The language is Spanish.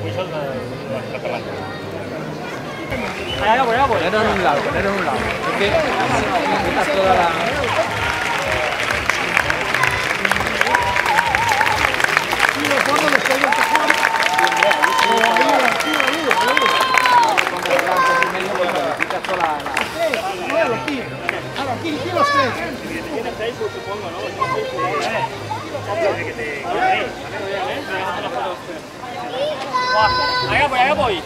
Eso es la perla. Allá voy. Ponerlo en un lado. Es que quitas toda la... Aquí los tres. Tiene Facebook, supongo, ¿no? Allá voy.